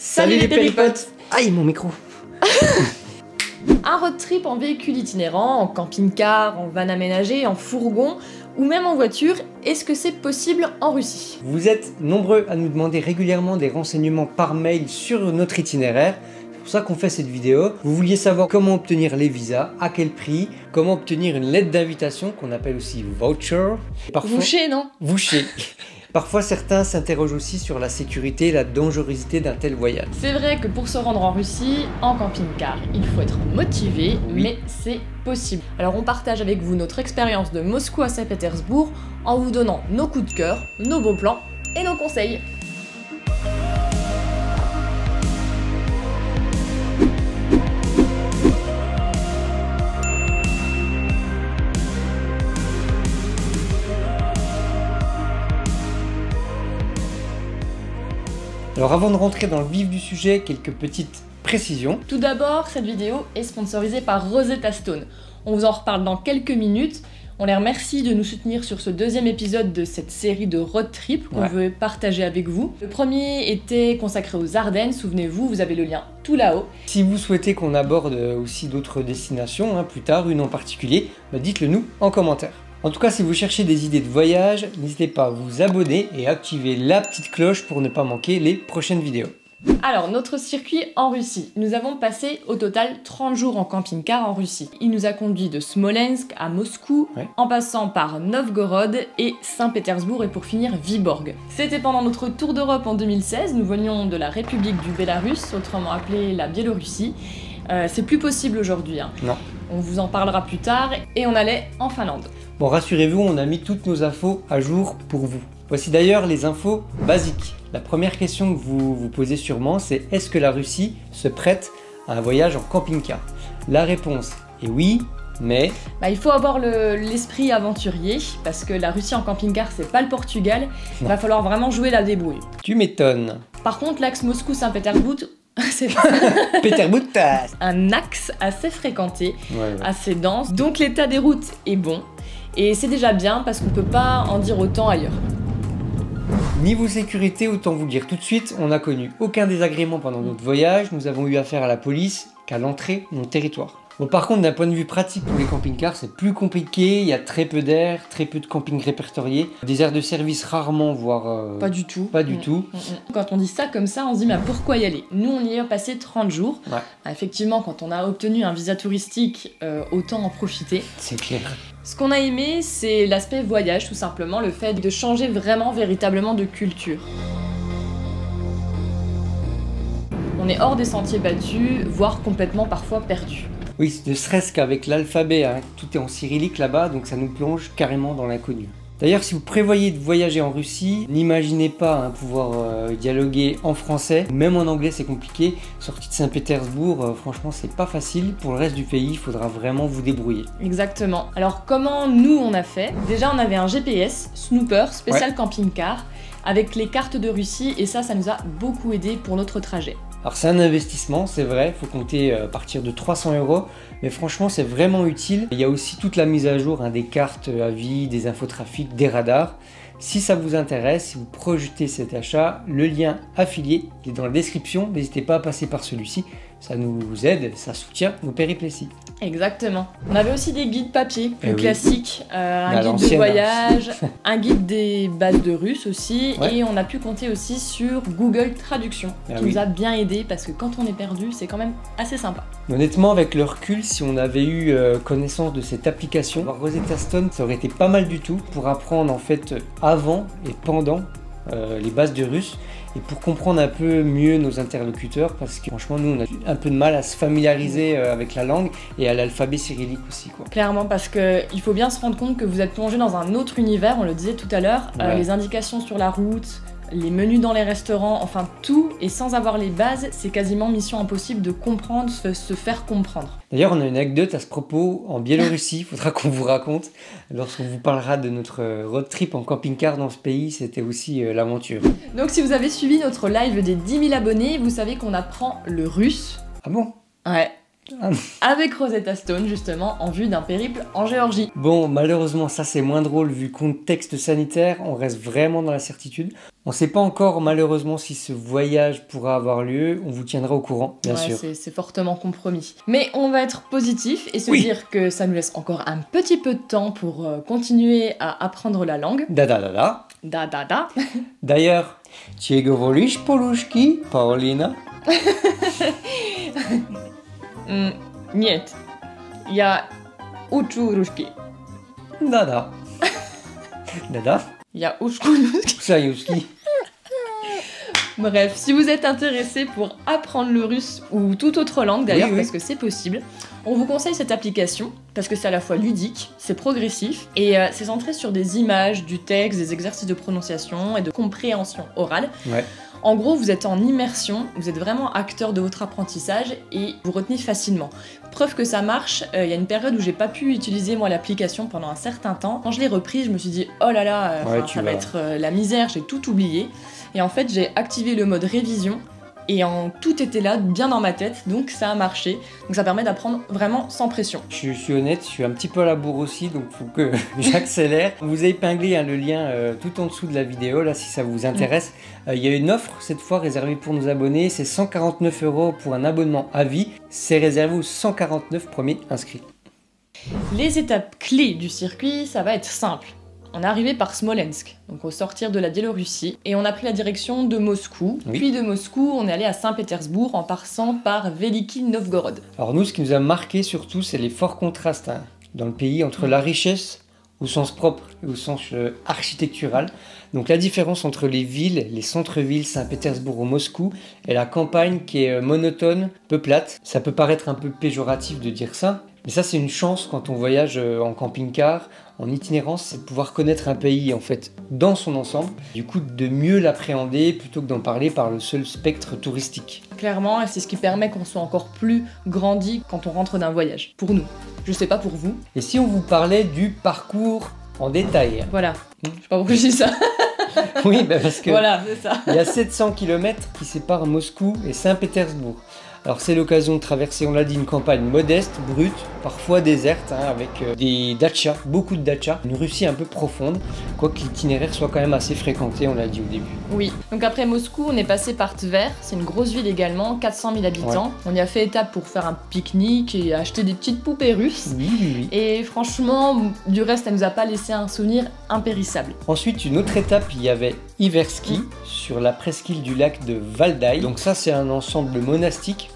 Salut les péripotes. Aïe mon micro. Un road trip en véhicule itinérant, en camping-car, en van aménagé, en fourgon ou même en voiture, est-ce que c'est possible en Russie? Vous êtes nombreux à nous demander régulièrement des renseignements par mail sur notre itinéraire. C'est pour ça qu'on fait cette vidéo. Vous vouliez savoir comment obtenir les visas, à quel prix, comment obtenir une lettre d'invitation qu'on appelle aussi voucher. Parfois... Voucher, non? Voucher. Parfois, certains s'interrogent aussi sur la sécurité et la dangerosité d'un tel voyage. C'est vrai que pour se rendre en Russie, en camping-car, il faut être motivé, mais c'est possible. Alors on partage avec vous notre expérience de Moscou à Saint-Pétersbourg en vous donnant nos coups de cœur, nos bons plans et nos conseils. Alors avant de rentrer dans le vif du sujet, quelques petites précisions. Tout d'abord, cette vidéo est sponsorisée par Rosetta Stone. On vous en reparle dans quelques minutes. On les remercie de nous soutenir sur ce deuxième épisode de cette série de road trip qu'on veut partager avec vous. Le premier était consacré aux Ardennes, souvenez-vous, vous avez le lien tout là-haut. Si vous souhaitez qu'on aborde aussi d'autres destinations, plus tard, une en particulier, dites-le nous en commentaire. En tout cas, si vous cherchez des idées de voyage, n'hésitez pas à vous abonner et activer la petite cloche pour ne pas manquer les prochaines vidéos. Alors, notre circuit en Russie. Nous avons passé au total 30 jours en camping-car en Russie. Il nous a conduit de Smolensk à Moscou, en passant par Novgorod et Saint-Pétersbourg et pour finir Vyborg. C'était pendant notre tour d'Europe en 2016. Nous venions de la République du Bélarus, autrement appelée la Biélorussie. C'est plus possible aujourd'hui. Non. On vous en parlera plus tard et on allait en Finlande. Bon, rassurez-vous, on a mis toutes nos infos à jour pour vous. Voici d'ailleurs les infos basiques. La première question que vous vous posez sûrement, c'est est-ce que la Russie se prête à un voyage en camping-car? La réponse est oui, mais... il faut avoir l'esprit aventurier, parce que la Russie en camping-car, c'est pas le Portugal. Il va falloir vraiment jouer la débrouille. Tu m'étonnes. Par contre, l'axe Moscou-Saint-Pétersbourg, c'est un axe assez fréquenté, assez dense, donc l'état des routes est bon, et c'est déjà bien parce qu'on peut pas en dire autant ailleurs. Niveau sécurité, autant vous le dire tout de suite, on n'a connu aucun désagrément pendant notre voyage, nous avons eu affaire à la police qu'à l'entrée de mon territoire. Bon, par contre, d'un point de vue pratique pour les camping-cars, c'est plus compliqué, il y a très peu d'air, très peu de camping répertoriés, des aires de service rarement, voire... Pas du tout. Pas du tout. Quand on dit ça comme ça, on se dit mais pourquoi y aller? Nous, on y a passé 30 jours. Effectivement, quand on a obtenu un visa touristique, autant en profiter. C'est clair. Ce qu'on a aimé, c'est l'aspect voyage, tout simplement, le fait de changer vraiment, véritablement de culture. On est hors des sentiers battus, voire complètement parfois perdus. Oui, ne serait-ce qu'avec l'alphabet, tout est en cyrillique là-bas, donc ça nous plonge carrément dans l'inconnu. D'ailleurs, si vous prévoyez de voyager en Russie, n'imaginez pas pouvoir dialoguer en français, même en anglais c'est compliqué. Sortie de Saint-Pétersbourg, franchement c'est pas facile. Pour le reste du pays, il faudra vraiment vous débrouiller. Exactement. Alors comment nous on a fait? Déjà on avait un GPS, Snooper, spécial camping-car, avec les cartes de Russie, et ça nous a beaucoup aidé pour notre trajet. Alors c'est un investissement, c'est vrai, il faut compter à partir de 300 €, mais franchement c'est vraiment utile. Il y a aussi toute la mise à jour des cartes à vie, des infotrafics, des radars. Si ça vous intéresse, si vous projetez cet achat, le lien affilié est dans la description, n'hésitez pas à passer par celui-ci, ça nous aide, ça soutient nos péripéties. Exactement. On avait aussi des guides papier, plus classiques, un guide de voyage, un guide des bases de russe aussi, et on a pu compter aussi sur Google Traduction, qui nous a bien aidé parce que quand on est perdu, c'est quand même assez sympa. Honnêtement, avec le recul, si on avait eu connaissance de cette application, Rosetta Stone, ça aurait été pas mal du tout pour apprendre en fait avant et pendant les bases de russe, et pour comprendre un peu mieux nos interlocuteurs, parce que franchement nous on a eu un peu de mal à se familiariser avec la langue et à l'alphabet cyrillique aussi Clairement, parce qu'il faut bien se rendre compte que vous êtes plongé dans un autre univers, on le disait tout à l'heure, les indications sur la route, les menus dans les restaurants, enfin tout, et sans avoir les bases, c'est quasiment mission impossible de comprendre, se faire comprendre. D'ailleurs, on a une anecdote à ce propos en Biélorussie, il faudra qu'on vous raconte. Lorsqu'on vous parlera de notre road trip en camping-car dans ce pays, c'était aussi l'aventure. Donc si vous avez suivi notre live des 10 000 abonnés, vous savez qu'on apprend le russe. Ah bon? Ouais. avec Rosetta Stone justement en vue d'un périple en Géorgie. Bon, malheureusement ça c'est moins drôle vu le contexte sanitaire, on reste vraiment dans la certitude. On ne sait pas encore malheureusement si ce voyage pourra avoir lieu, on vous tiendra au courant bien sûr. C'est fortement compromis. Mais on va être positif et se dire que ça nous laisse encore un petit peu de temps pour continuer à apprendre la langue. Da da da da. Da da da. D'ailleurs, Czego wolisz poluszki, Paulina? Niet. Ja uczu ruszki. Dada. Dada. Ja uszkuruszki. Sayoski. Bref, si vous êtes intéressé pour apprendre le russe ou toute autre langue d'ailleurs, parce que c'est possible, on vous conseille cette application parce que c'est à la fois ludique, c'est progressif et c'est centré sur des images, du texte, des exercices de prononciation et de compréhension orale. Ouais. En gros, vous êtes en immersion, vous êtes vraiment acteur de votre apprentissage et vous retenez facilement. Preuve que ça marche, il y a une période où j'ai pas pu utiliser moi l'application pendant un certain temps. Quand je l'ai reprise, je me suis dit oh là là, ça va être la misère, j'ai tout oublié. Et en fait, j'ai activé le mode révision et tout était là, bien dans ma tête, donc ça a marché. Donc ça permet d'apprendre vraiment sans pression. Je suis honnête, je suis un petit peu à la bourre aussi, donc il faut que j'accélère. On vous a épinglé le lien tout en dessous de la vidéo, là, si ça vous intéresse. Il y a une offre, cette fois, réservée pour nos abonnés. C'est 149 € pour un abonnement à vie. C'est réservé aux 149 premiers inscrits. Les étapes clés du circuit, ça va être simple. On est arrivé par Smolensk, donc au sortir de la Biélorussie, et on a pris la direction de Moscou. Oui. Puis de Moscou, on est allé à Saint-Pétersbourg en passant par Veliki Novgorod. Alors nous, ce qui nous a marqué surtout, c'est les forts contrastes dans le pays entre la richesse au sens propre et au sens architectural. Donc la différence entre les villes, les centres-villes, Saint-Pétersbourg ou Moscou, et la campagne qui est monotone, peu plate. Ça peut paraître un peu péjoratif de dire ça, mais ça c'est une chance quand on voyage en camping-car, en itinérance, c'est de pouvoir connaître un pays en fait dans son ensemble, du coup de mieux l'appréhender plutôt que d'en parler par le seul spectre touristique. Clairement, et c'est ce qui permet qu'on soit encore plus grandi quand on rentre d'un voyage, pour nous. Je sais pas pour vous. Et si on vous parlait du parcours en détail? Voilà, je sais pas pourquoi je dis ça. Oui, bah parce que voilà, c'est ça. Il y a 700 km qui séparent Moscou et Saint-Pétersbourg. Alors c'est l'occasion de traverser, on l'a dit, une campagne modeste, brute, parfois déserte, avec des dachas, beaucoup de dachas, une Russie un peu profonde, quoique l'itinéraire soit quand même assez fréquenté, on l'a dit au début. Oui, donc après Moscou, on est passé par Tver, c'est une grosse ville également, 400 000 habitants. Ouais. On y a fait étape pour faire un pique-nique et acheter des petites poupées russes. Oui. Et franchement, du reste, elle nous a pas laissé un souvenir impérissable. Ensuite, une autre étape, il y avait Iverski, sur la presqu'île du lac de Valdai. Donc ça, c'est un ensemble monastique,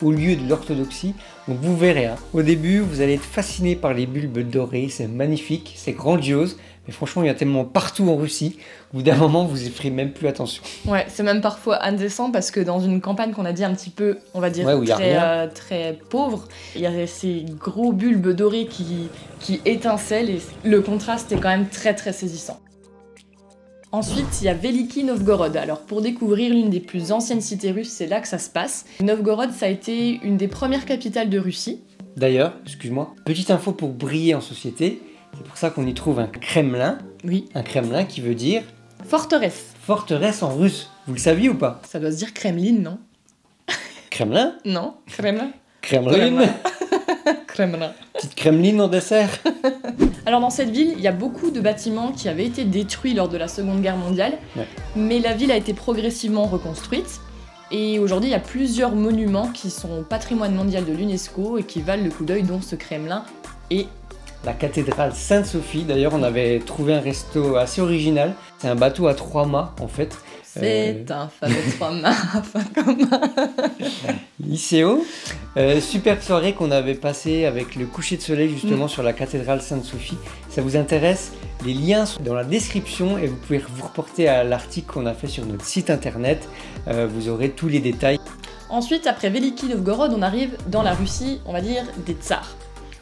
au lieu de l'orthodoxie. Donc vous verrez, au début, vous allez être fasciné par les bulbes dorés, c'est magnifique, c'est grandiose. Mais franchement, il y a tellement partout en Russie, au bout d'un moment, vous y ferez même plus attention. Ouais, c'est même parfois indécent parce que dans une campagne qu'on a dit un petit peu, on va dire, très pauvre, il y a ces gros bulbes dorés qui étincellent et le contraste est quand même très très saisissant. Ensuite, il y a Veliki Novgorod. Alors, pour découvrir l'une des plus anciennes cités russes, c'est là que ça se passe. Novgorod, ça a été une des premières capitales de Russie. D'ailleurs, excuse-moi, petite info pour briller en société, c'est pour ça qu'on y trouve un Kremlin. Oui. Un Kremlin qui veut dire... Forteresse. Forteresse en russe. Vous le saviez ou pas? Ça doit se dire Kremlin, non? Kremlin? Non, Kremlin. Kremlin. Kremlin. Petite Kremlin en dessert. Alors dans cette ville, il y a beaucoup de bâtiments qui avaient été détruits lors de la Seconde Guerre mondiale, mais la ville a été progressivement reconstruite. Et aujourd'hui, il y a plusieurs monuments qui sont patrimoine mondial de l'UNESCO et qui valent le coup d'œil, dont ce Kremlin et... La cathédrale Sainte-Sophie. D'ailleurs, on avait trouvé un resto assez original. C'est un bateau à 3 mâts, en fait. C'est un fameux 3 mâts, enfin commun. ICO. Superbe soirée qu'on avait passée avec le coucher de soleil, justement, sur la cathédrale Sainte-Sophie. Ça vous intéresse? Les liens sont dans la description et vous pouvez vous reporter à l'article qu'on a fait sur notre site internet. Vous aurez tous les détails. Ensuite, après Veliki Novgorod, on arrive dans la Russie, on va dire, des tsars.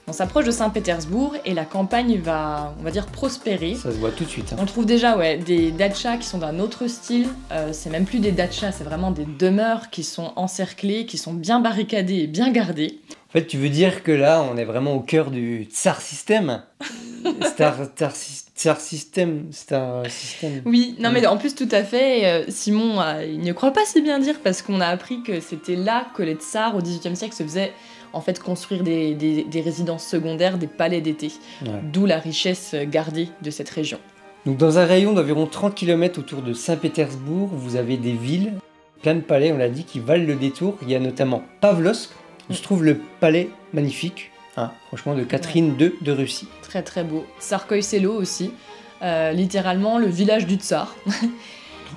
On s'approche de Saint-Pétersbourg et la campagne va, on va dire, prospérer. Ça se voit tout de suite. On trouve déjà des dachas qui sont d'un autre style. C'est même plus des dachas, c'est vraiment des demeures qui sont encerclées, qui sont bien barricadées et bien gardées. En fait, tu veux dire que là, on est vraiment au cœur du tsar système? Star System. Oui, non mais en plus tout à fait, Simon, il ne croit pas si bien dire parce qu'on a appris que c'était là que les tsars au XVIIIe siècle se faisaient en fait construire des résidences secondaires, des palais d'été. Ouais. D'où la richesse gardée de cette région. Donc dans un rayon d'environ 30 km autour de Saint-Pétersbourg, vous avez des villes, plein de palais, on l'a dit, qui valent le détour. Il y a notamment Pavlovsk, où se trouve le palais magnifique, franchement, de Catherine II de Russie. Très très beau. Tsarskoye Selo aussi, littéralement le village du tsar.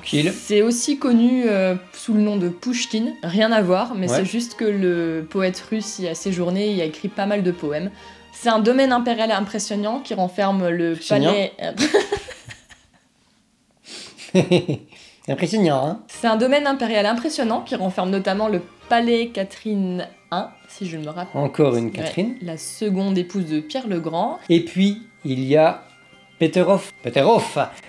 C'est aussi connu sous le nom de Pouchkine, rien à voir, mais c'est juste que le poète russe y a séjourné, il a écrit pas mal de poèmes. C'est un domaine impérial impressionnant qui renferme le palais... Impressionnant, hein. C'est un domaine impérial impressionnant qui renferme notamment le palais Catherine I, si je me rappelle. Encore une Catherine. Ouais, la seconde épouse de Pierre le Grand. Et puis, il y a Peterhof,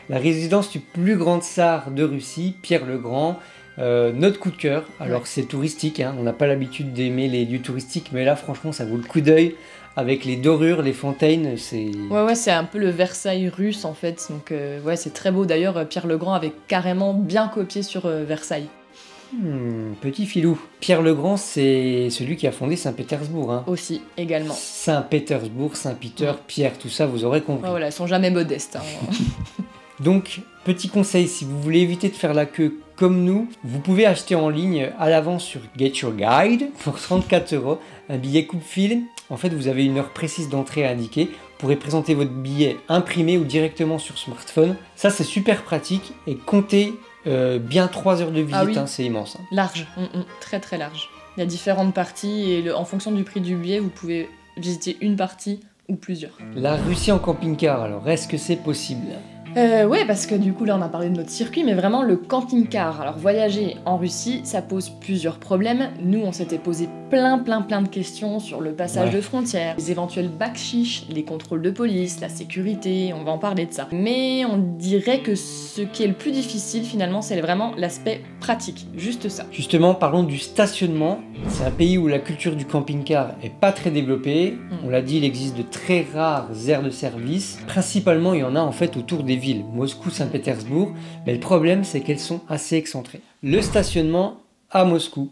la résidence du plus grand tsar de Russie, Pierre le Grand. Notre coup de cœur. Alors c'est touristique, hein. On n'a pas l'habitude d'aimer les lieux touristiques, mais là franchement ça vaut le coup d'œil. Avec les dorures, les fontaines, c'est... Ouais, c'est un peu le Versailles russe en fait, donc c'est très beau. D'ailleurs, Pierre le Grand avait carrément bien copié sur Versailles. Petit filou. Pierre le Grand, c'est celui qui a fondé Saint-Pétersbourg. Hein. Aussi, également. Saint-Pétersbourg, Saint-Peter, Pierre, tout ça, vous aurez compris. Ouais, voilà, ils sont jamais modestes. Hein. Donc, petit conseil, si vous voulez éviter de faire la queue comme nous, vous pouvez acheter en ligne à l'avance sur Get Your Guide pour 34 € un billet coupe-fil. En fait, vous avez une heure précise d'entrée à indiquer. Vous pourrez présenter votre billet imprimé ou directement sur smartphone. Ça, c'est super pratique et comptez bien 3 heures de visite, oui. C'est immense. Hein. Large, très très large. Il y a différentes parties et en fonction du prix du billet, vous pouvez visiter une partie ou plusieurs. La Russie en camping-car, alors est-ce que c'est possible ? Ouais, parce que du coup là on a parlé de notre circuit, mais vraiment le camping-car. Alors voyager en Russie, ça pose plusieurs problèmes. Nous on s'était posé plein de questions sur le passage de frontières, les éventuels bakshish, les contrôles de police, la sécurité, on va en parler de ça. Mais on dirait que ce qui est le plus difficile finalement, c'est vraiment l'aspect pratique, juste ça. Justement, parlons du stationnement. C'est un pays où la culture du camping-car est pas très développée. On l'a dit, il existe de très rares aires de service. Principalement, il y en a en fait autour des villes, Moscou, Saint-Pétersbourg, mais le problème c'est qu'elles sont assez excentrées. Le stationnement à Moscou,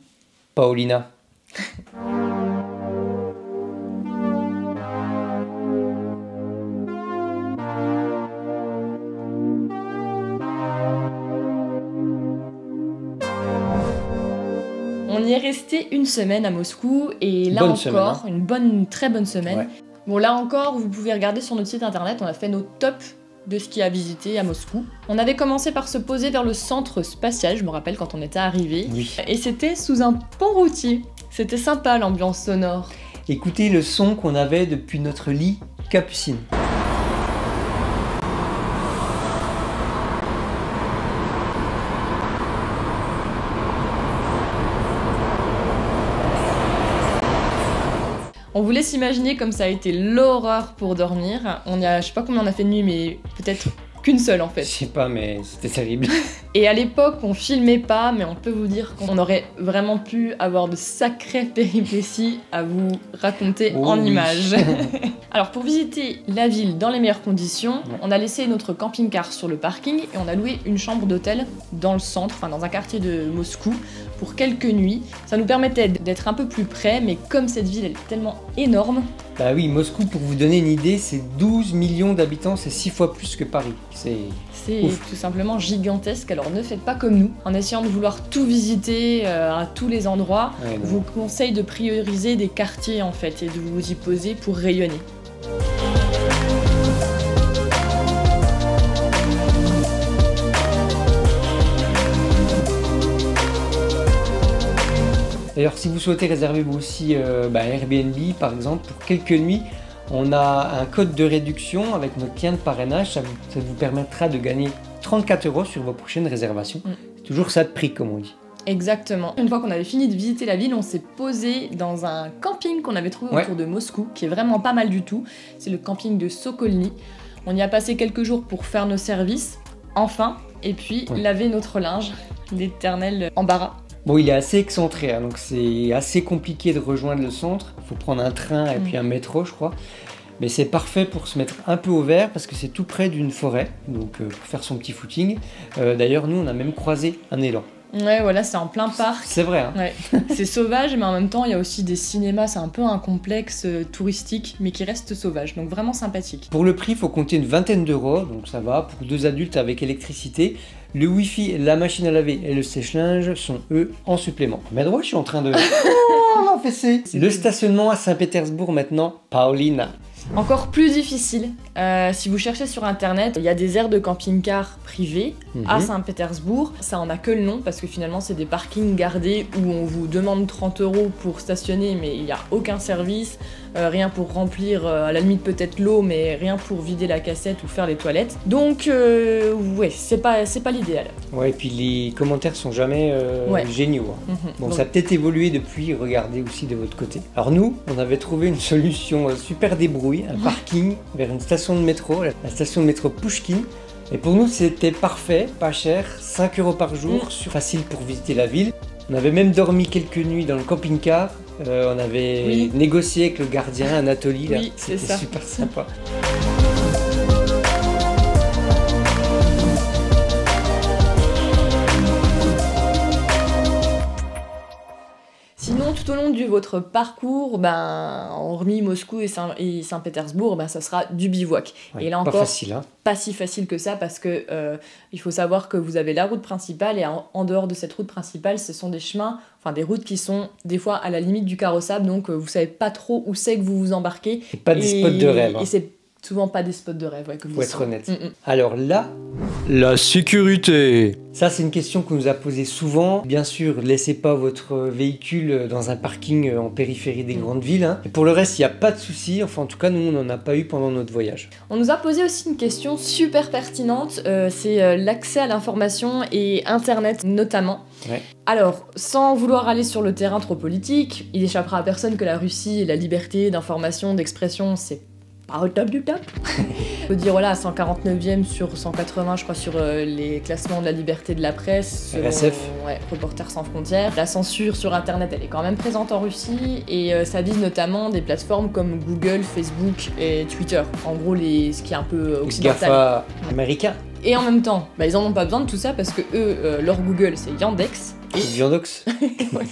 Paulina. On y est resté une semaine à Moscou et là encore, une très bonne semaine. Ouais. Bon là encore, vous pouvez regarder sur notre site internet, on a fait nos tops de ce qu'il y a à visiter à Moscou. On avait commencé par se poser vers le centre spatial, je me rappelle quand on était arrivé, et c'était sous un pont routier. C'était sympa l'ambiance sonore. Écoutez le son qu'on avait depuis notre lit Capucine. On voulait s'imaginer comme ça a été l'horreur pour dormir. Je sais pas combien on a fait de nuit, mais peut-être qu'une seule en fait. Je sais pas, mais c'était terrible. Et à l'époque, on filmait pas, mais on peut vous dire qu'on aurait vraiment pu avoir de sacrées péripéties à vous raconter en images. Alors pour visiter la ville dans les meilleures conditions, on a laissé notre camping-car sur le parking et on a loué une chambre d'hôtel dans le centre, enfin dans un quartier de Moscou, pour quelques nuits. Ça nous permettait d'être un peu plus près, mais comme cette ville elle est tellement énorme... Bah oui, Moscou, pour vous donner une idée, c'est 12 millions d'habitants, c'est 6 fois plus que Paris. C'est tout simplement gigantesque, alors ne faites pas comme nous. En essayant de vouloir tout visiter à tous les endroits, je vous conseille de prioriser des quartiers en fait et de vous y poser pour rayonner. D'ailleurs, si vous souhaitez réserver vous aussi Airbnb par exemple pour quelques nuits, on a un code de réduction avec notre lien de parrainage, ça vous permettra de gagner 34 € sur vos prochaines réservations. C'est toujours ça de prix comme on dit. Exactement. Une fois qu'on avait fini de visiter la ville, on s'est posé dans un camping qu'on avait trouvé autour de Moscou, qui est vraiment pas mal du tout. C'est le camping de Sokolny. On y a passé quelques jours pour faire nos services, enfin, et puis laver notre linge, l'éternel embarras. Bon, il est assez excentré, hein, donc c'est assez compliqué de rejoindre le centre. Il faut prendre un train et puis un métro, je crois. Mais c'est parfait pour se mettre un peu au vert parce que c'est tout près d'une forêt, donc pour faire son petit footing. D'ailleurs, nous, on a même croisé un élan. Ouais, voilà, c'est en plein parc. C'est vrai, hein. Ouais. C'est sauvage, mais en même temps, il y a aussi des cinémas. C'est un peu un complexe touristique, mais qui reste sauvage. Donc vraiment sympathique. Pour le prix, il faut compter une vingtaine d'euros, donc ça va. Pour 2 adultes avec électricité, le Wi-Fi, la machine à laver et le sèche-linge sont eux en supplément. Mais droit, je suis en train de... Oh, fessé. Le stationnement à Saint-Pétersbourg maintenant, Paulina. Encore plus difficile, si vous cherchez sur internet, il y a des aires de camping-car privées à Saint-Pétersbourg. Ça en a que le nom parce que finalement c'est des parkings gardés où on vous demande 30 € pour stationner mais il n'y a aucun service, rien pour remplir, à la limite peut-être l'eau mais rien pour vider la cassette ou faire les toilettes. Donc ouais, c'est pas l'idéal. Ouais, et puis les commentaires sont jamais géniaux. Hein. Bon, ça a peut-être évolué depuis, regardez aussi de votre côté. Alors nous, on avait trouvé une solution super débrouille, un parking vers une station de métro, la station de métro Pouchkine. Et pour nous, c'était parfait, pas cher, 5 € par jour, facile pour visiter la ville. On avait même dormi quelques nuits dans le camping-car. On avait négocié avec le gardien Anatoly, là. C'était super sympa. Sinon, tout au long de votre parcours, hormis Moscou et Saint-Pétersbourg, ça sera du bivouac. Ouais, et là pas encore, facile, hein. pas si facile que ça parce que il faut savoir que vous avez la route principale et en dehors de cette route principale, ce sont des chemins, enfin des routes qui sont des fois à la limite du carrossable, donc vous savez pas trop où c'est que vous vous embarquez. Et pas des spots de rêve. Hein. Et c'est souvent pas des spots de rêve, que vous faut être honnête. Alors là, la sécurité. Ça, c'est une question qu'on nous a posée souvent. Bien sûr, laissez pas votre véhicule dans un parking en périphérie des grandes villes. Hein. Et pour le reste, il n'y a pas de souci. Enfin, en tout cas, nous, on n'en a pas eu pendant notre voyage. On nous a posé aussi une question super pertinente. C'est l'accès à l'information et Internet notamment. Ouais. Alors, sans vouloir aller sur le terrain trop politique, il échappera à personne que la Russie et la liberté d'information, d'expression, c'est pas au top du top. Faut dire voilà, 149e sur 180 je crois sur les classements de la liberté de la presse. RSF. Ouais, Reporters sans frontières. La censure sur internet elle est quand même présente en Russie et ça vise notamment des plateformes comme Google, Facebook et Twitter. En gros ce qui est un peu occidental. GAFA américain. Et en même temps, ils en ont pas besoin de tout ça parce que eux, leur Google c'est Yandex. Yandex. Ouais.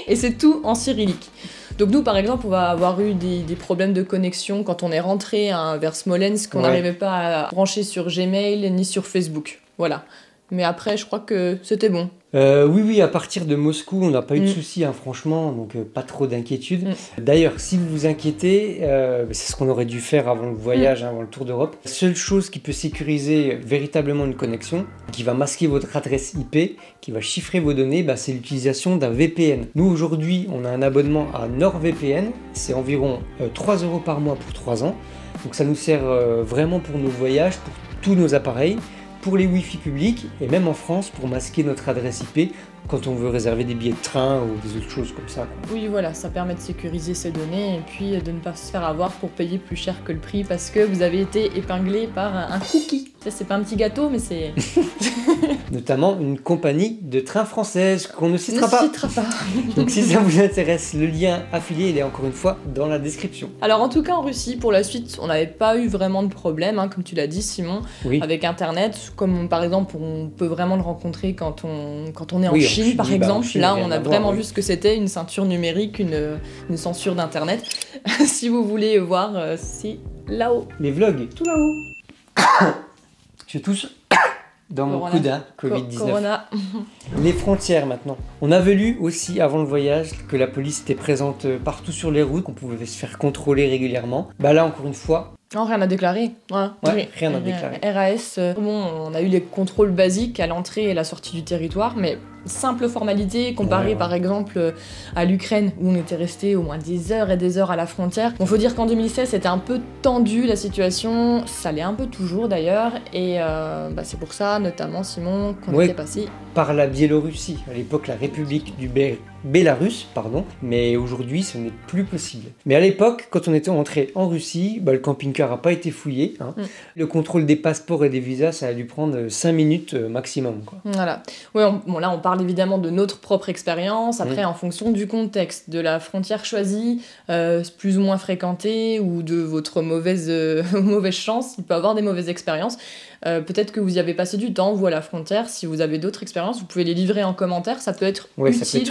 Et c'est tout en cyrillique. Donc nous, par exemple, on va avoir eu des problèmes de connexion quand on est rentré vers Smolensk, qu'on n'arrivait pas à brancher sur Gmail ni sur Facebook. Voilà. Mais après, je crois que c'était bon. Oui, à partir de Moscou, on n'a pas eu de soucis, hein, franchement, donc pas trop d'inquiétude. D'ailleurs, si vous vous inquiétez, c'est ce qu'on aurait dû faire avant le voyage, avant le tour d'Europe. La seule chose qui peut sécuriser véritablement une connexion, qui va masquer votre adresse IP, qui va chiffrer vos données, c'est l'utilisation d'un VPN. Nous, aujourd'hui, on a un abonnement à NordVPN, c'est environ 3 € par mois pour 3 ans. Donc ça nous sert vraiment pour nos voyages, pour tous nos appareils, pour les Wi-Fi publics et même en France pour masquer notre adresse IP quand on veut réserver des billets de train ou des autres choses comme ça. Oui, voilà, ça permet de sécuriser ces données et puis de ne pas se faire avoir pour payer plus cher que le prix parce que vous avez été épinglé par un cookie. Ça, c'est pas un petit gâteau, mais c'est... Notamment une compagnie de train française qu'on ne citera pas. Donc si ça vous intéresse, le lien affilié, il est encore une fois dans la description. Alors en tout cas en Russie, pour la suite, on n'avait pas eu vraiment de problème, comme tu l'as dit Simon, avec Internet. Comme par exemple, on peut vraiment le rencontrer quand on est en Chine, par exemple. Là, on a vraiment vu ce que c'était, une ceinture numérique, une censure d'Internet. Si vous voulez voir, c'est là-haut. Les vlogs, tout là-haut. Je touche dans mon coude, Covid-19. Corona. Les frontières maintenant. On avait lu aussi avant le voyage que la police était présente partout sur les routes, qu'on pouvait se faire contrôler régulièrement. Là encore une fois... Non, rien à déclarer. Rien à déclarer. RAS, on a eu les contrôles basiques à l'entrée et la sortie du territoire, mais simple formalité comparée par exemple à l'Ukraine où on était resté au moins des heures et des heures à la frontière. Bon, faut dire qu'en 2016 c'était un peu tendu la situation, ça l'est un peu toujours d'ailleurs, et c'est pour ça notamment Simon qu'on était passé par la Biélorussie, à l'époque la République du Bélarus, pardon, mais aujourd'hui ce n'est plus possible. Mais à l'époque, quand on était entré en Russie, le camping-car n'a pas été fouillé. Le contrôle des passeports et des visas, ça a dû prendre 5 minutes maximum, quoi. Voilà. Ouais, là, on parle évidemment de notre propre expérience. Après, en fonction du contexte, de la frontière choisie, plus ou moins fréquentée, ou de votre mauvaise chance, il peut y avoir des mauvaises expériences. Peut-être que vous y avez passé du temps, vous, à la frontière. Si vous avez d'autres expériences, vous pouvez les livrer en commentaire. Ça peut être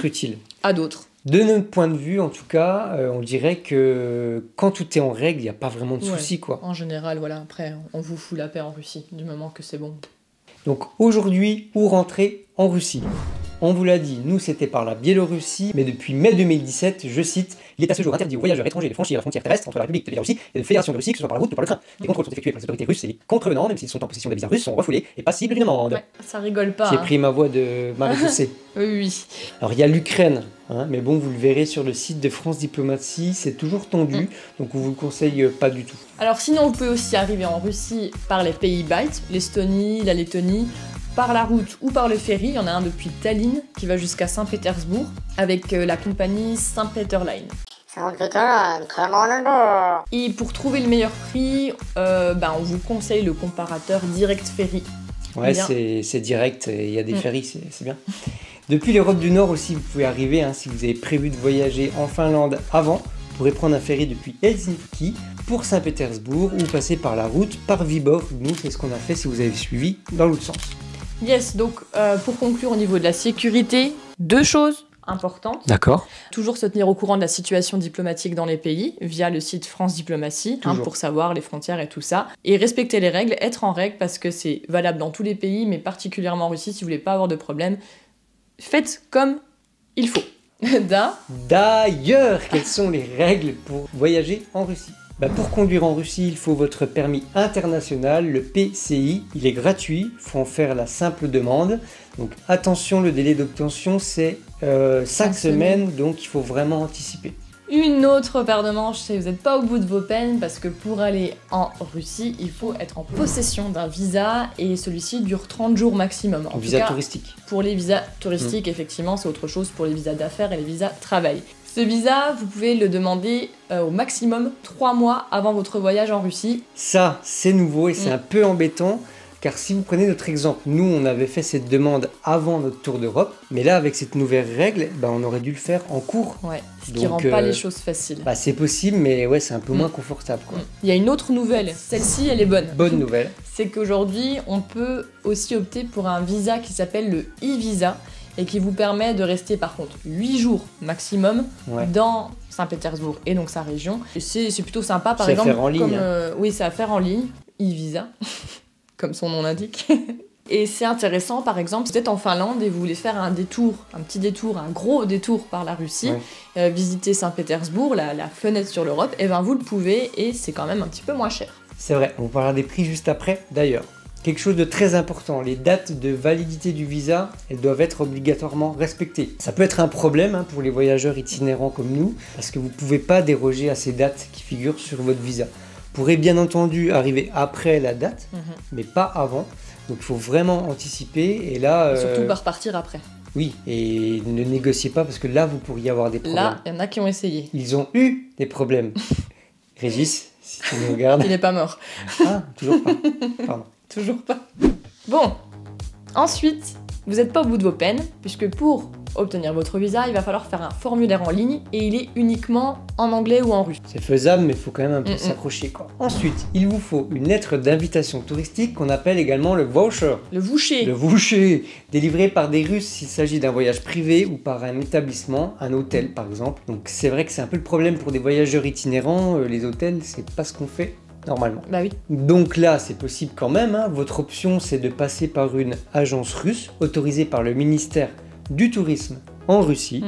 utile à d'autres. De notre point de vue, en tout cas, on dirait que quand tout est en règle, il n'y a pas vraiment de soucis, quoi. En général, voilà. Après, on vous fout la paix en Russie, du moment que c'est bon. Donc aujourd'hui, où rentrer en Russie ? On vous l'a dit, nous c'était par la Biélorussie, mais depuis mai 2017, je cite, il est à ce jour interdit aux voyageurs étrangers de franchir la frontière terrestre entre la République de Biélorussie et la Fédération de Russie, que ce soit par la route ou par le train. Les contrôles sont effectués par les autorités russes et les contrevenants, même s'ils sont en possession des visas russes, sont refoulés et passibles d'une amende. Ouais, ça rigole pas. J'ai pris ma voix de Marie-Josée. Oui. Alors il y a l'Ukraine, mais bon, vous le verrez sur le site de France Diplomatie, c'est toujours tendu, donc on vous le conseille pas du tout. Alors sinon, vous pouvez aussi arriver en Russie par les pays baltes, l'Estonie, la Lettonie, par la route ou par le ferry. Il y en a un depuis Tallinn qui va jusqu'à Saint-Pétersbourg avec la compagnie Saint-Peter Line. Et pour trouver le meilleur prix, on vous conseille le comparateur Direct Ferry. Ouais, c'est direct, il y a des ferries, c'est bien. Depuis l'Europe du Nord aussi, vous pouvez arriver, si vous avez prévu de voyager en Finlande avant, vous pourrez prendre un ferry depuis Helsinki pour Saint-Pétersbourg ou passer par la route par Vyborg. Nous, c'est ce qu'on a fait si vous avez suivi dans l'autre sens. Yes, donc pour conclure au niveau de la sécurité, 2 choses importantes. D'accord. Toujours se tenir au courant de la situation diplomatique dans les pays via le site France Diplomatie pour savoir les frontières et tout ça. Et respecter les règles, être en règle parce que c'est valable dans tous les pays, mais particulièrement en Russie, si vous voulez pas avoir de problème, faites comme il faut. D'ailleurs, quelles sont les règles pour voyager en Russie ? Pour conduire en Russie, il faut votre permis international, le PCI. Il est gratuit, il faut en faire la simple demande. Donc attention, le délai d'obtention c'est 5 semaines, donc il faut vraiment anticiper. Une autre paire de manches, c'est que vous n'êtes pas au bout de vos peines parce que pour aller en Russie, il faut être en possession d'un visa et celui-ci dure 30 jours maximum. En visa touristique. Pour les visas touristiques, effectivement, c'est autre chose pour les visas d'affaires et les visas travail. Ce visa, vous pouvez le demander au maximum 3 mois avant votre voyage en Russie. Ça, c'est nouveau et c'est un peu embêtant. Car si vous prenez notre exemple, nous on avait fait cette demande avant notre tour d'Europe, mais là avec cette nouvelle règle, on aurait dû le faire en cours. Ouais, ce qui rend pas les choses faciles. C'est possible, mais ouais, c'est un peu moins confortable, quoi. Il y a une autre nouvelle, celle-ci elle est bonne. Bonne nouvelle. C'est qu'aujourd'hui on peut aussi opter pour un visa qui s'appelle le e-visa et qui vous permet de rester par contre 8 jours maximum dans Saint-Pétersbourg et donc sa région. Et c'est plutôt sympa par exemple. C'est à faire en ligne. Oui, c'est à faire en ligne, e-visa. Comme son nom l'indique. Et c'est intéressant, par exemple, si vous êtes en Finlande et vous voulez faire un gros détour par la Russie, visiter Saint-Pétersbourg, la fenêtre sur l'Europe, et vous le pouvez, et c'est quand même un petit peu moins cher. C'est vrai, on parlera des prix juste après, d'ailleurs. Quelque chose de très important, les dates de validité du visa, elles doivent être obligatoirement respectées. Ça peut être un problème pour les voyageurs itinérants comme nous, parce que vous ne pouvez pas déroger à ces dates qui figurent sur votre visa. Vous pourrez bien entendu arriver après la date, mais pas avant. Donc il faut vraiment anticiper et là... Surtout pas repartir après. Oui, et ne négociez pas parce que là vous pourriez avoir des problèmes. Là, il y en a qui ont essayé. Ils ont eu des problèmes. Régis, si tu nous regardes... Il n'est pas mort. Ah, toujours pas. Pardon. Toujours pas. Bon, ensuite, vous n'êtes pas au bout de vos peines, puisque pour obtenir votre visa, il va falloir faire un formulaire en ligne et il est uniquement en anglais ou en russe. C'est faisable, mais il faut quand même un peu s'accrocher, quoi. Ensuite, il vous faut une lettre d'invitation touristique qu'on appelle également le voucher. Le voucher. Le voucher, délivré par des Russes s'il s'agit d'un voyage privé ou par un établissement, un hôtel par exemple. Donc c'est vrai que c'est un peu le problème pour des voyageurs itinérants, les hôtels, c'est pas ce qu'on fait normalement. Bah oui. Donc là, c'est possible quand même. Votre option, c'est de passer par une agence russe autorisée par le ministère du tourisme en Russie.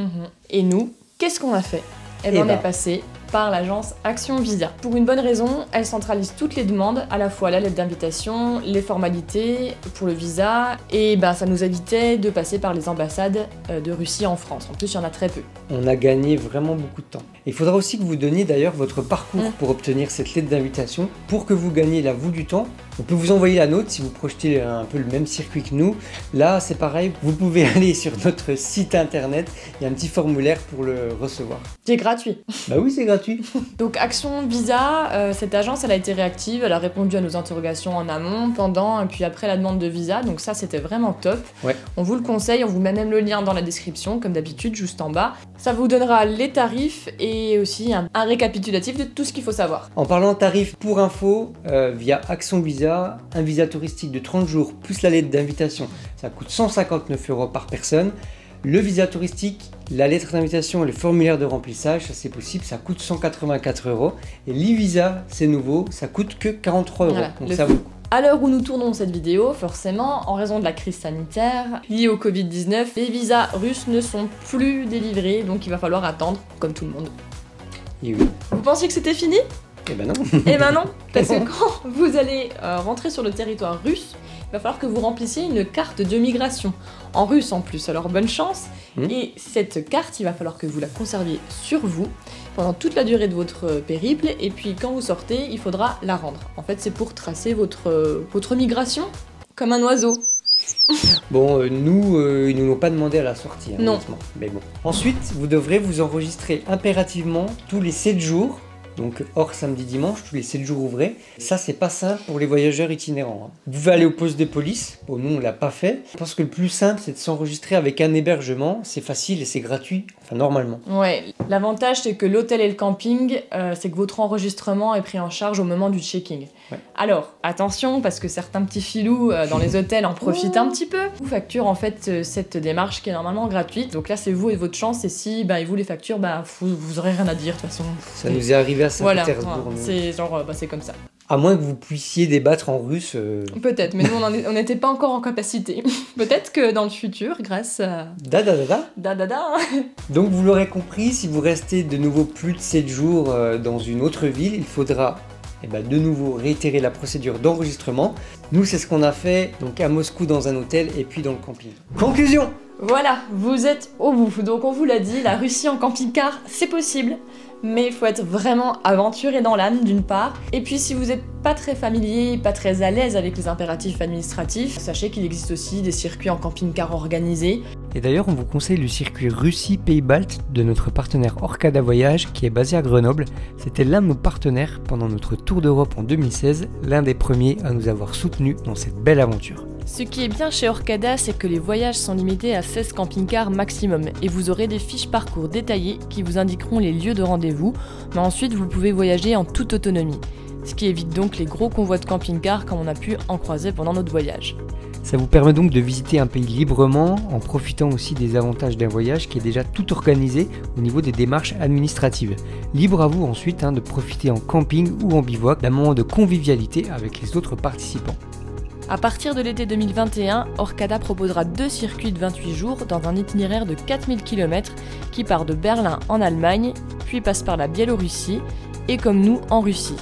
Et nous, qu'est-ce qu'on a fait ? On est passé par l'agence Action Visa. Pour une bonne raison, elle centralise toutes les demandes, à la fois la lettre d'invitation, les formalités pour le visa, et ça nous évitait de passer par les ambassades de Russie en France. En plus, il y en a très peu. On a gagné vraiment beaucoup de temps. Il faudra aussi que vous donniez d'ailleurs votre parcours pour obtenir cette lettre d'invitation. Pour que vous gagniez là vous du temps, on peut vous envoyer la nôtre si vous projetez un peu le même circuit que nous. Là, c'est pareil, vous pouvez aller sur notre site internet, il y a un petit formulaire pour le recevoir. C'est gratuit. Bah oui, c'est gratuit. Donc Action Visa, cette agence, elle a été réactive, elle a répondu à nos interrogations en amont, pendant et puis après la demande de visa, donc ça c'était vraiment top. Ouais. On vous le conseille, on vous met même le lien dans la description, comme d'habitude, juste en bas. Ça vous donnera les tarifs et aussi un récapitulatif de tout ce qu'il faut savoir. En parlant de tarifs, pour info, via Action Visa, un visa touristique de 30 jours plus la lettre d'invitation, ça coûte 159 € par personne. Le visa touristique, la lettre d'invitation et le formulaire de remplissage, ça c'est possible, ça coûte 184 €. Et l'e-visa, c'est nouveau, ça coûte que 43 €. Voilà, donc ça vaut le coup. À l'heure où nous tournons cette vidéo, forcément, en raison de la crise sanitaire liée au Covid-19, les visas russes ne sont plus délivrés, donc il va falloir attendre, comme tout le monde. Et oui. Vous pensiez que c'était fini ? Eh ben non. Eh ben non, parce que quand vous allez rentrer sur le territoire russe, il va falloir que vous remplissiez une carte de migration, en russe en plus, alors bonne chance. Et cette carte, il va falloir que vous la conserviez sur vous pendant toute la durée de votre périple, et puis quand vous sortez, il faudra la rendre. En fait, c'est pour tracer votre migration comme un oiseau. Bon, nous, ils nous l'ont pas demandé à la sortie, non. Honnêtement. Mais bon. Ensuite, vous devrez vous enregistrer impérativement tous les 7 jours. Donc hors samedi dimanche, tous les 7 jours ouvrés. Ça, c'est pas simple pour les voyageurs itinérants. Vous pouvez aller au poste de police. Bon, nous, on l'a pas fait. Je pense que le plus simple, c'est de s'enregistrer avec un hébergement. C'est facile et c'est gratuit. Enfin, normalement. Ouais, l'avantage, c'est que l'hôtel et le camping, c'est que votre enregistrement est pris en charge au moment du checking. Ouais. Alors, attention, parce que certains petits filous dans les hôtels en profitent un petit peu. Vous facturent en fait cette démarche qui est normalement gratuite. Donc là, c'est vous et votre chance. Et si ils vous les facturent, vous aurez rien à dire de toute façon. Ça nous est arrivé à Saint-Pétersbourg. Voilà, c'est genre, c'est comme ça. À moins que vous puissiez débattre en russe. Peut-être, mais nous, on n'était pas encore en capacité. Peut-être que dans le futur, grâce à... Da. Donc vous l'aurez compris, si vous restez de nouveau plus de 7 jours dans une autre ville, il faudra de nouveau réitérer la procédure d'enregistrement. Nous, c'est ce qu'on a fait donc à Moscou dans un hôtel et puis dans le camping. Conclusion! Voilà, vous êtes au bout. Donc on vous l'a dit, la Russie en camping-car, c'est possible. Mais il faut être vraiment aventuré dans l'âme, d'une part. Et puis si vous n'êtes pas très familier, pas très à l'aise avec les impératifs administratifs, sachez qu'il existe aussi des circuits en camping-car organisés. Et d'ailleurs, on vous conseille le circuit Russie-Pays-Baltes de notre partenaire Orcada Voyage qui est basé à Grenoble. C'était l'un de nos partenaires pendant notre tour d'Europe en 2016, l'un des premiers à nous avoir soutenus dans cette belle aventure. Ce qui est bien chez Orcada, c'est que les voyages sont limités à 16 camping-cars maximum et vous aurez des fiches parcours détaillées qui vous indiqueront les lieux de rendez-vous, mais ensuite vous pouvez voyager en toute autonomie. Ce qui évite donc les gros convois de camping-cars comme on a pu en croiser pendant notre voyage. Ça vous permet donc de visiter un pays librement en profitant aussi des avantages d'un voyage qui est déjà tout organisé au niveau des démarches administratives. Libre à vous ensuite de profiter en camping ou en bivouac d'un moment de convivialité avec les autres participants. À partir de l'été 2021, Orcada proposera 2 circuits de 28 jours dans un itinéraire de 4000 km qui part de Berlin en Allemagne, puis passe par la Biélorussie et comme nous en Russie.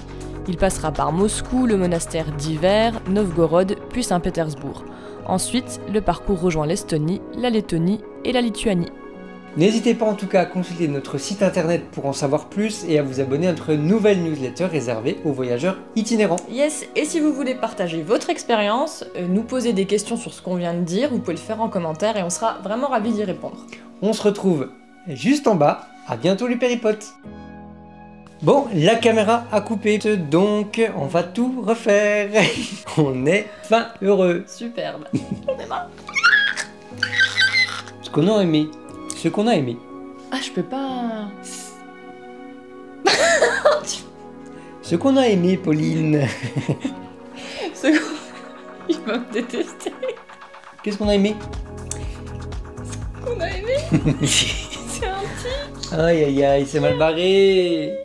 Il passera par Moscou, le monastère d'Hiver, Novgorod, puis Saint-Pétersbourg. Ensuite, le parcours rejoint l'Estonie, la Lettonie et la Lituanie. N'hésitez pas en tout cas à consulter notre site internet pour en savoir plus et à vous abonner à notre nouvelle newsletter réservée aux voyageurs itinérants. Yes, et si vous voulez partager votre expérience, nous poser des questions sur ce qu'on vient de dire, vous pouvez le faire en commentaire et on sera vraiment ravis d'y répondre. On se retrouve juste en bas, à bientôt les péripotes. Bon, la caméra a coupé, donc on va tout refaire. On est fin heureux. Superbe. On est marre. Ce qu'on a aimé. Ce qu'on a aimé. Ah, je peux pas... Ce qu'on a aimé, Pauline. Il va me détester. Qu'est-ce qu'on a aimé? Ce qu'on a aimé. C'est un tic. Aïe aïe aïe, c'est mal barré.